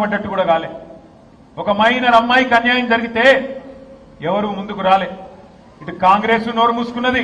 పడ్డట్టు కూడా కాలే. ఒక మైనర్ అమ్మాయికి అన్యాయం జరిగితే ఎవరు ముందుకు రాలే. ఇటు కాంగ్రెస్ నోరు మూసుకున్నది,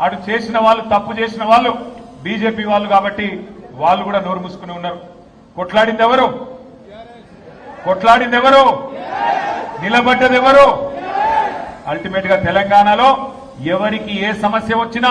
అటు చేసిన వాళ్ళు తప్పు చేసిన వాళ్ళు బీజేపీ వాళ్ళు కాబట్టి వాళ్ళు కూడా నోరు మూసుకుని ఉన్నారు. కొట్లాడింది ఎవరు? నిలబడ్డది ఎవరు? అల్టిమేట్ గా తెలంగాణలో ఎవరికి ఏ సమస్య వచ్చినా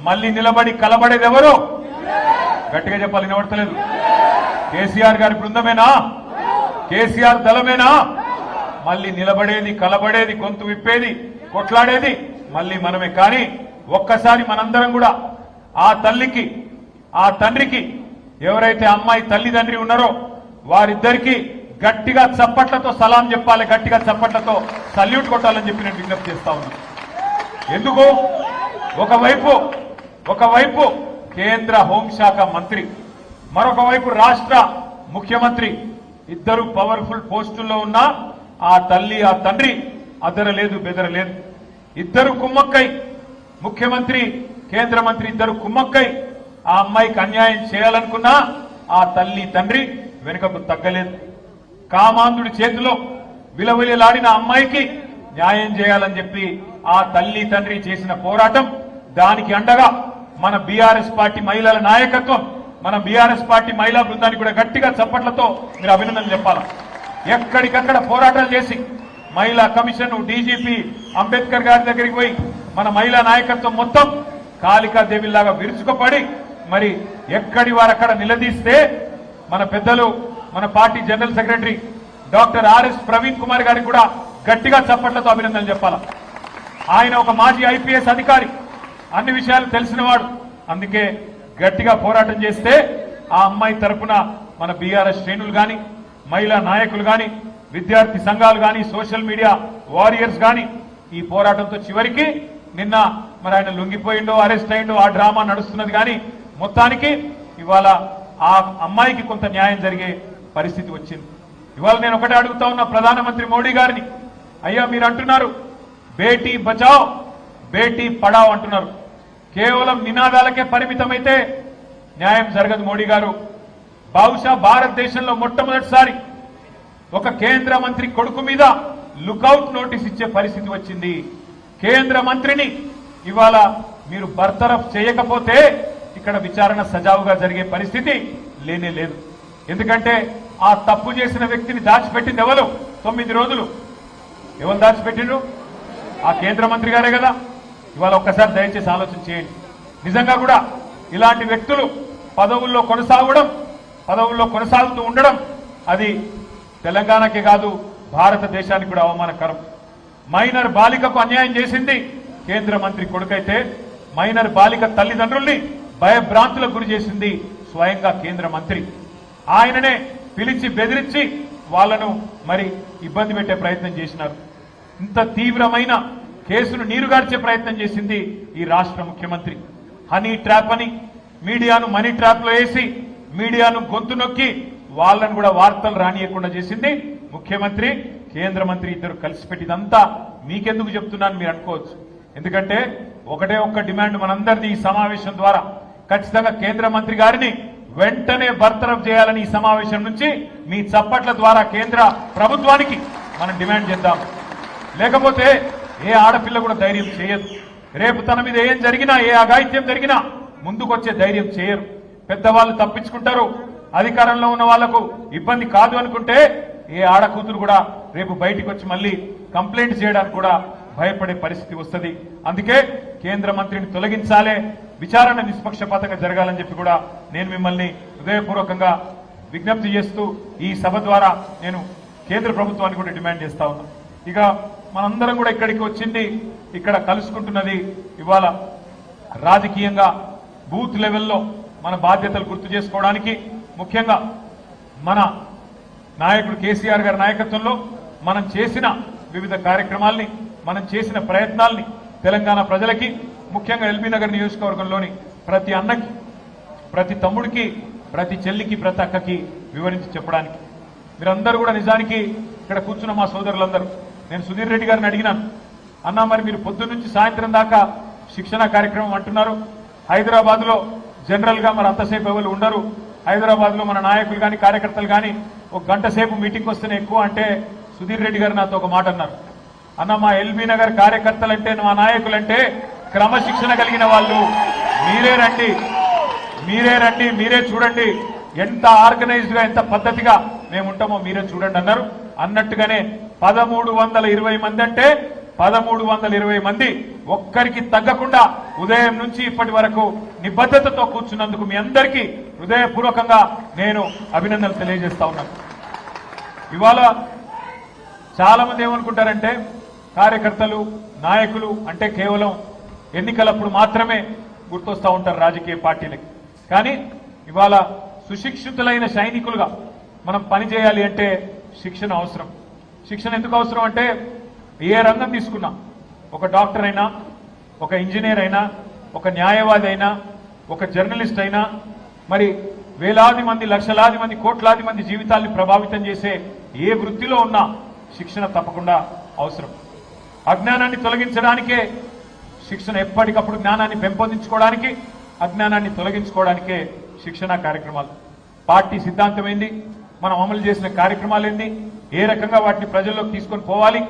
మళ్ళీ నిలబడి కలబడేది ఎవరు? గట్టిగా చెప్పాలి, వినబడతలేదు. కేసీఆర్ గారి బృందమేనా? కేసీఆర్ దళమేనా? మళ్ళీ నిలబడేది, కలబడేది, గొంతు విప్పేది, కొట్లాడేది మళ్ళీ మనమే. కానీ ఒక్కసారి మనందరం కూడా ఆ తల్లికి, ఆ తండ్రికి, ఎవరైతే అమ్మాయి తల్లిదండ్రి ఉన్నారో వారిద్దరికీ గట్టిగా చప్పట్లతో సలాం చెప్పాలి, గట్టిగా చప్పట్లతో సల్యూట్ కొట్టాలని చెప్పి నేను విజ్ఞప్తి చేస్తా ఉన్నా. ఎందుకు? ఒకవైపు కేంద్ర హోంశాఖ మంత్రి, మరొక వైపు రాష్ట్ర ముఖ్యమంత్రి, ఇద్దరు పవర్ఫుల్ పోస్టుల్లో ఉన్న ఆ తల్లి ఆ తండ్రి అదరలేదు బెదరలేదు. ఇద్దరు కుమ్మక్కై, ముఖ్యమంత్రి కేంద్ర మంత్రి ఇద్దరు కుమ్మక్కై ఆ అమ్మాయికి అన్యాయం చేయాలనుకున్నా ఆ తల్లి తండ్రి వెనుకకు తగ్గలేదు. కామాంధుడి చేతిలో విలవిలలాడిన అమ్మాయికి న్యాయం చేయాలని చెప్పి ఆ తల్లి తండ్రి చేసిన పోరాటం, దానికి అండగా మన బీఆర్ఎస్ పార్టీ మహిళల నాయకత్వం, మన బీఆర్ఎస్ పార్టీ మహిళా బృందానికి కూడా గట్టిగా చప్పట్లతో మీరు అభినందనలు చెప్పాలి. ఎక్కడికక్కడ పోరాటాలు చేసి మహిళా కమిషన్, డీజీపీ అంబేద్కర్ గారి దగ్గరికి పోయి మన మహిళా నాయకత్వం మొత్తం కాళికాదేవిలాగా విరుచుకుపడి మరి ఎక్కడి వారక్కడ నిలదీస్తే మన పెద్దలు, మన party general secretary doctor RS Praveen Kumar గారికి కూడా గట్టిగా చప్పట్లతో అభినందనలు చెప్పాలి. ఆయన ఒక మాజీ ఐపీఎస్ అధికారి, అన్ని విషయాలు తెలిసినవాడు. అందుకే గట్టిగా పోరాటం చేస్తే ఆ అమ్మాయి తరఫున మన బీఆర్ఎస్ శ్రేణులు గాని, మహిళా నాయకులు గాని, విద్యార్థి సంఘాలు గాని, సోషల్ మీడియా వారియర్స్ గాని ఈ పోరాటంతో చివరికి నిన్న మరి ఆయన లొంగిపోయిండో, అరెస్ట్ అయిండో, ఆ డ్రామా నడుస్తున్నది. కానీ మొత్తానికి ఇవాళ ఆ అమ్మాయికి కొంత న్యాయం జరిగే పరిస్థితి వచ్చింది. ఇవాళ నేను ఒకటే అడుగుతా ఉన్నా ప్రధానమంత్రి మోడీ గారిని, అయ్యా మీరు అంటున్నారు బేటీ బచావ్ బేటీ పడావ్ అంటున్నారు, కేవలం నినాదాలకే పరిమితమైతే న్యాయం జరగదు. మోడీ గారు బహుశా భారతదేశంలో మొట్టమొదటిసారి ఒక కేంద్ర మంత్రి కొడుకు మీద లుకౌట్ నోటీస్ ఇచ్చే పరిస్థితి వచ్చింది. కేంద్ర మంత్రిని ఇవాళ మీరు బర్తరఫ్ చేయకపోతే ఇక్కడ విచారణ సజావుగా జరిగే పరిస్థితి లేనే లేదు. ఎందుకంటే ఆ తప్పు చేసిన వ్యక్తిని దాచిపెట్టింది ఎవరు? 9 రోజులు ఎవరు దాచిపెట్టిండ్రు? ఆ కేంద్ర మంత్రి గారే కదా. ఇవాళ ఒక్కసారి దయచేసి ఆలోచన చేయండి. నిజంగా కూడా ఇలాంటి వ్యక్తులు పదవుల్లో కొనసాగుతూ ఉండడం అది తెలంగాణకే కాదు భారతదేశానికి కూడా అవమానకరం. మైనర్ బాలికకు అన్యాయం చేసింది కేంద్ర మంత్రి కొడుకైతే, మైనర్ బాలిక తల్లిదండ్రుల్ని భయభ్రాంతులకు గురి చేసింది స్వయంగా కేంద్ర మంత్రి. ఆయననే పిలిచి బెదిరించి వాళ్లను మరి ఇబ్బంది పెట్టే ప్రయత్నం చేసినారు. ఇంత తీవ్రమైన కేసును నీరుగార్చే ప్రయత్నం చేసింది ఈ రాష్ట్ర ముఖ్యమంత్రి. హనీ ట్రాప్ అని మీడియాను మనీ ట్రాప్ లో వేసి మీడియాను గొంతు నొక్కి వాళ్ళను కూడా వార్తలు రానియకుండా చేసింది ముఖ్యమంత్రి, కేంద్ర మంత్రి ఇద్దరు కలిసి పెట్టిదంతా మీకెందుకు చెప్తున్నాను మీరు అనుకోవచ్చు. ఎందుకంటే ఒకటే ఒక్క డిమాండ్ మనందరిది ఈ సమావేశం ద్వారా, ఖచ్చితంగా కేంద్ర మంత్రి గారిని వెంటనే బర్తరఫ్ చేయాలని ఈ సమావేశం నుంచి మీ చప్పట్ల ద్వారా కేంద్ర ప్రభుత్వానికి మనం డిమాండ్ చేద్దాం. లేకపోతే ఏ ఆడపిల్ల కూడా ధైర్యం చేయదు. రేపు తన మీద ఏం జరిగినా, ఏ అఘాయిత్యం జరిగినా ముందుకొచ్చే ధైర్యం చేయరు. పెద్దవాళ్ళు తప్పించుకుంటారు. అధికారంలో ఉన్న వాళ్లకు ఇబ్బంది కాదు అనుకుంటే ఏ ఆడకూతురు కూడా రేపు బయటికి వచ్చి మళ్ళీ కంప్లైంట్ చేయడానికి కూడా భయపడే పరిస్థితి వస్తుంది. అందుకే కేంద్ర మంత్రిని తొలగించాలే, విచారణ నిష్పక్షపాతంగా జరగాలని చెప్పి కూడా నేను మిమ్మల్ని హృదయపూర్వకంగా విజ్ఞప్తి చేస్తూ ఈ సభ ద్వారా నేను కేంద్ర ప్రభుత్వాన్ని కూడా డిమాండ్ చేస్తా ఉన్నా. ఇక మనందరం కూడా ఇక్కడికి వచ్చింది, ఇక్కడ కలుసుకుంటున్నది ఇవాళ రాజకీయంగా బూత్ లెవెల్లో మన బాధ్యతలు గుర్తు చేసుకోవడానికి, ముఖ్యంగా మన నాయకుడు కేసీఆర్ గారి నాయకత్వంలో మనం చేసిన వివిధ కార్యక్రమాల్ని, మనం చేసిన ప్రయత్నాల్ని తెలంగాణ ప్రజలకి, ముఖ్యంగా ఎల్బీ నగర్ నియోజకవర్గంలోని ప్రతి అన్నకి, ప్రతి తమ్ముడికి, ప్రతి చెల్లికి, ప్రతి అక్కకి వివరించి చెప్పడానికి. మీరందరూ కూడా నిజానికి ఇక్కడ కూర్చున్న మా సోదరులందరూ, నేను సుధీర్ రెడ్డి గారిని అడిగినాను, అన్నా మరి మీరు పొద్దున్న నుంచి సాయంత్రం దాకా శిక్షణ కార్యక్రమం అంటున్నారు, హైదరాబాద్ లో జనరల్ గా మరి అంతసేపు ఎవరు ఉండరు, హైదరాబాద్లో మన నాయకులు కానీ కార్యకర్తలు కానీ ఒక గంట సేపు మీటింగ్ వస్తేనే ఎక్కువ అంటే సుధీర్ రెడ్డి గారు నాతో ఒక మాట అన్నారు. అన్న మా ఎల్బీ నగర్ కార్యకర్తలంటే మా నాయకులంటే క్రమశిక్షణ కలిగిన వాళ్ళు, మీరే రండి మీరే చూడండి ఎంత ఆర్గనైజ్డ్ గా ఎంత పద్ధతిగా మేము ఉంటామో మీరే చూడండి అన్నారు. అన్నట్టుగానే 1320 మంది అంటే 1320 మంది ఒక్కరికి తగ్గకుండా ఉదయం నుంచి ఇప్పటి వరకు నిబద్ధతతో కూర్చున్నందుకు మీ అందరికీ హృదయపూర్వకంగా నేను అభినందనలు తెలియజేస్తా ఉన్నాను. ఇవాళ చాలా మంది ఏమనుకుంటారంటే కార్యకర్తలు నాయకులు అంటే కేవలం ఎన్నికలప్పుడు మాత్రమే గుర్తొస్తూ ఉంటారు రాజకీయ పార్టీలకి. కానీ ఇవాళ సుశిక్షితులైన సైనికులుగా మనం పనిచేయాలి అంటే శిక్షణ అవసరం. శిక్షణ ఎందుకు అవసరం అంటే ఏ రంగం తీసుకున్నా, ఒక డాక్టర్ అయినా, ఒక ఇంజనీర్ అయినా, ఒక న్యాయవాది అయినా, ఒక జర్నలిస్ట్ అయినా, మరి వేలాది మంది లక్షలాది మంది కోట్లాది మంది జీవితాల్ని ప్రభావితం చేసే ఏ వృత్తిలో ఉన్నా శిక్షణ తప్పకుండా అవసరం. అజ్ఞానాన్ని తొలగించడానికే శిక్షణ, ఎప్పటికప్పుడు జ్ఞానాన్ని పెంపొందించుకోవడానికి, అజ్ఞానాన్ని తొలగించుకోవడానికే శిక్షణ కార్యక్రమాలు. పార్టీ సిద్ధాంతం ఏంది, మనం అమలు చేసిన కార్యక్రమాలు ఏంది, ఏ రకంగా వాటిని ప్రజల్లోకి తీసుకొని పోవాలి,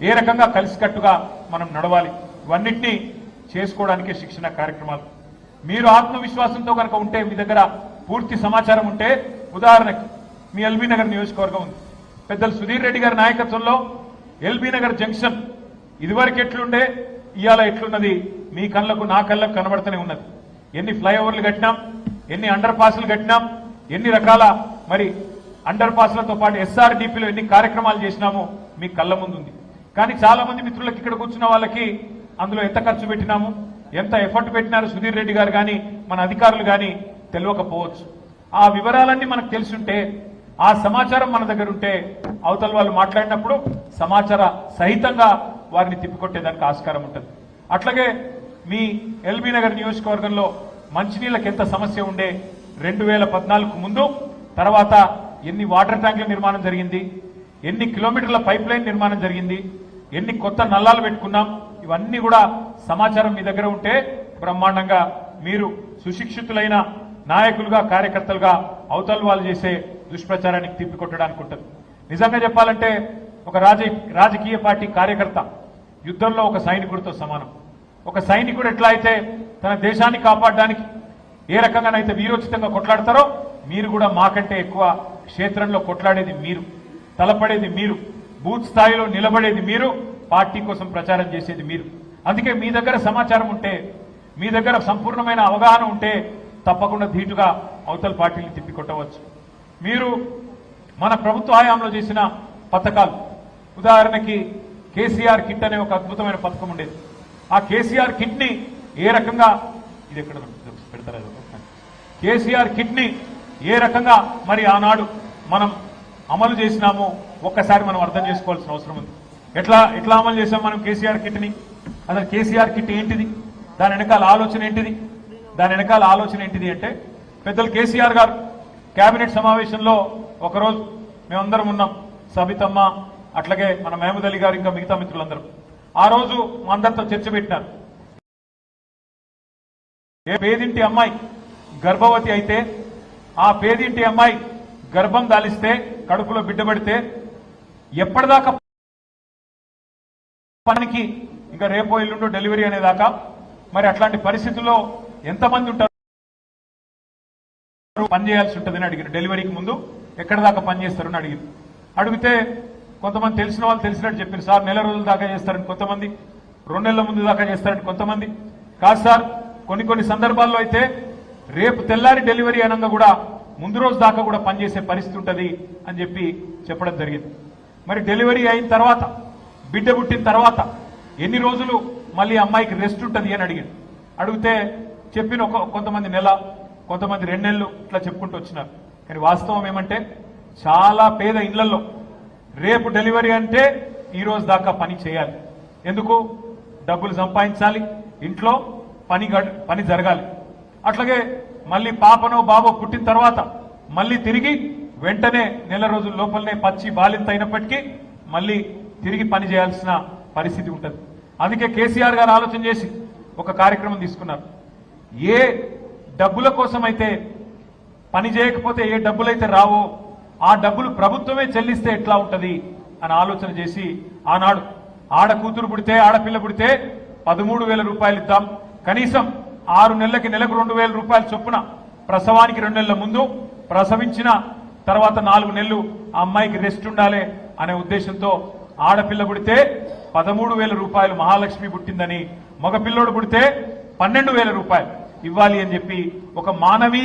ఏ రకంగా కలిసికట్టుగా మనం నడవాలి, ఇవన్నిటినీ చేసుకోవడానికే శిక్షణ కార్యక్రమాలు. మీరు ఆత్మవిశ్వాసంతో కనుక ఉంటే, మీ దగ్గర పూర్తి సమాచారం ఉంటే, ఉదాహరణకి మీ ఎల్బీ నగర్ నియోజకవర్గం ఉంది. పెద్దలు సుధీర్ రెడ్డి గారి నాయకత్వంలో ఎల్బీ నగర్ జంక్షన్ ఇదివరకు ఎట్లుండే, ఇవాళ ఎట్లున్నది మీ కళ్ళకు నా కళ్ళకు కనబడుతూనే ఉన్నది. ఎన్ని ఫ్లైఓవర్లు కట్టినాం, ఎన్ని అండర్ పాస్లు కట్టినాం, ఎన్ని రకాల మరి అండర్ పాస్లతో పాటు ఎస్ఆర్డిపిలో ఎన్ని కార్యక్రమాలు చేసినామో మీ కళ్ళ ముందు ఉంది. కానీ చాలా మంది మిత్రులకు ఇక్కడ కూర్చున్న వాళ్ళకి అందులో ఎంత ఖర్చు పెట్టినాము, ఎంత ఎఫర్ట్ పెట్టినారు సుధీర్ రెడ్డి గారు కానీ మన అధికారులు కానీ తెలియకపోవచ్చు. ఆ వివరాలన్నీ మనకు తెలుసుంటే, ఆ సమాచారం మన దగ్గర ఉంటే అవతల వాళ్ళు మాట్లాడినప్పుడు సమాచార సహితంగా వారిని తిప్పికొట్టేదానికి ఆస్కారం ఉంటుంది. అట్లాగే మీ ఎల్బీ నగర్ నియోజకవర్గంలో మంచినీళ్ళకి ఎంత సమస్య ఉండే, 2014 ముందు తర్వాత ఎన్ని వాటర్ ట్యాంకుల నిర్మాణం జరిగింది, ఎన్ని కిలోమీటర్ల పైప్ లైన్ నిర్మాణం జరిగింది, ఎన్ని కొత్త నల్లాలు పెట్టుకున్నాం, ఇవన్నీ కూడా సమాచారం మీ దగ్గర ఉంటే బ్రహ్మాండంగా మీరు సుశిక్షితులైన నాయకులుగా కార్యకర్తలుగా అవతల వాళ్ళు చేసే దుష్ప్రచారానికి తిప్పికొట్టడానికి ఉంటుంది. నిజంగా చెప్పాలంటే ఒక రాజకీయ పార్టీ కార్యకర్త యుద్ధంలో ఒక సైనికుడితో సమానం. ఒక సైనికుడు ఎట్లా అయితే తన దేశాన్ని కాపాడడానికి ఏ రకంగానైతే వీరోచితంగా కొట్లాడతారో, మీరు కూడా మాకంటే ఎక్కువ క్షేత్రంలో కొట్లాడేది మీరు, తలపడేది మీరు, బూత్ స్థాయిలో నిలబడేది మీరు, పార్టీ కోసం ప్రచారం చేసేది మీరు. అందుకే మీ దగ్గర సమాచారం ఉంటే, మీ దగ్గర సంపూర్ణమైన అవగాహన ఉంటే తప్పకుండా ధీటుగా అవతల పార్టీని తిప్పికొట్టవచ్చు. మీరు మన ప్రభుత్వ హయాంలో చేసిన పథకాలు, ఉదాహరణకి కేసీఆర్ కిట్ అనే ఒక అద్భుతమైన పథకం ఉండేది. ఆ కేసీఆర్ కిట్ ని ఏ రకంగా, ఇది ఎక్కడ పెడతారా, కేసీఆర్ కిట్ ని ఏ రకంగా మరి ఆనాడు మనం అమలు చేసినామో ఒక్కసారి మనం అర్థం చేసుకోవాల్సిన అవసరం ఉంది. ఎట్లా అమలు చేసాం మనం కేసీఆర్ కిట్ ని? అసలు కేసీఆర్ కిట్ ఏంటిది, దాని వెనకాల ఆలోచన ఏంటిది? దాని వెనకాల ఆలోచన ఏంటిది అంటే, పెద్దలు కేసీఆర్ గారు కేబినెట్ సమావేశంలో ఒకరోజు మేమందరం ఉన్నాం, సబితమ్మ, అట్లాగే మన మహమూద్ అలీ గారు, ఇంకా మిగతా మిత్రులందరూ. ఆ రోజు మా అందరితో చర్చ పెట్టినారు. ఏ పేదింటి అమ్మాయి గర్భవతి అయితే, ఆ పేదింటి అమ్మాయి గర్భం దాలిస్తే, కడుపులో బిడ్డ పడితే ఎప్పటిదాకా పనికి, ఇంకా రేపో ఎల్లుండో డెలివరీ అనేదాకా, మరి అట్లాంటి పరిస్థితుల్లో ఎంతమంది ఉంటారు పని చేయాల్సి ఉంటుందని అడిగారు. డెలివరీకి ముందు ఎక్కడ దాకా పని చేస్తారని అడిగారు. అడిగితే కొంతమంది తెలిసిన వాళ్ళు తెలిసినట్టు చెప్పారు. సార్ నెల రోజుల దాకా చేస్తారని కొంతమంది, 2 నెలల ముందు దాకా చేస్తారని కొంతమంది. కాదు సార్, కొన్ని సందర్భాల్లో అయితే రేపు తెల్లారి డెలివరీ అనగా కూడా ముందు రోజు దాకా కూడా పనిచేసే పరిస్థితి ఉంటుంది అని చెప్పడం జరిగింది. మరి డెలివరీ అయిన తర్వాత, బిడ్డ పుట్టిన తర్వాత ఎన్ని రోజులు మళ్ళీ అమ్మాయికి రెస్ట్ ఉంటుంది అని అడిగాడు. అడిగితే చెప్పిన కొంతమంది నెల, కొంతమంది 2 నెలలు ఇట్లా చెప్పుకుంటూ వచ్చినారు. కానీ వాస్తవం ఏమంటే, చాలా పేద ఇళ్లలో రేపు డెలివరీ అంటే ఈ రోజు దాకా పని చేయాలి. ఎందుకు? డబ్బులు సంపాదించాలి, ఇంట్లో పని జరగాలి. అట్లాగే మళ్ళీ పాపనో బాబో పుట్టిన తర్వాత మళ్ళీ తిరిగి వెంటనే నెల రోజుల లోపలనే పచ్చి బాలింత అయినప్పటికీ మళ్ళీ తిరిగి పని చేయాల్సిన పరిస్థితి ఉంటుంది. అందుకే కేసీఆర్ గారు ఆలోచన చేసి ఒక కార్యక్రమం తీసుకున్నారు. ఏ డబ్బుల కోసం అయితే పని చేయకపోతే ఏ డబ్బులైతే రావో ఆ డబ్బులు ప్రభుత్వమే చెల్లిస్తే ఎట్లా ఉంటది అని ఆలోచన చేసి ఆనాడు ఆడ కూతురు పుడితే ఆడపిల్ల పుడితే 13,000 రూపాయలు ఇద్దాం, కనీసం 6 నెలలకి నెలకు 2,000 రూపాయలు చొప్పున, ప్రసవానికి 2 నెలల ముందు, ప్రసవించిన తర్వాత 4 నెలలు ఆ అమ్మాయికి రెస్ట్ ఉండాలి అనే ఉద్దేశంతో ఆడపిల్ల పుడితే 13,000 రూపాయలు మహాలక్ష్మి పుట్టిందని, మగ పిల్లోడు పుడితే 12,000 రూపాయలు ఇవ్వాలి అని చెప్పి ఒక మానవీయ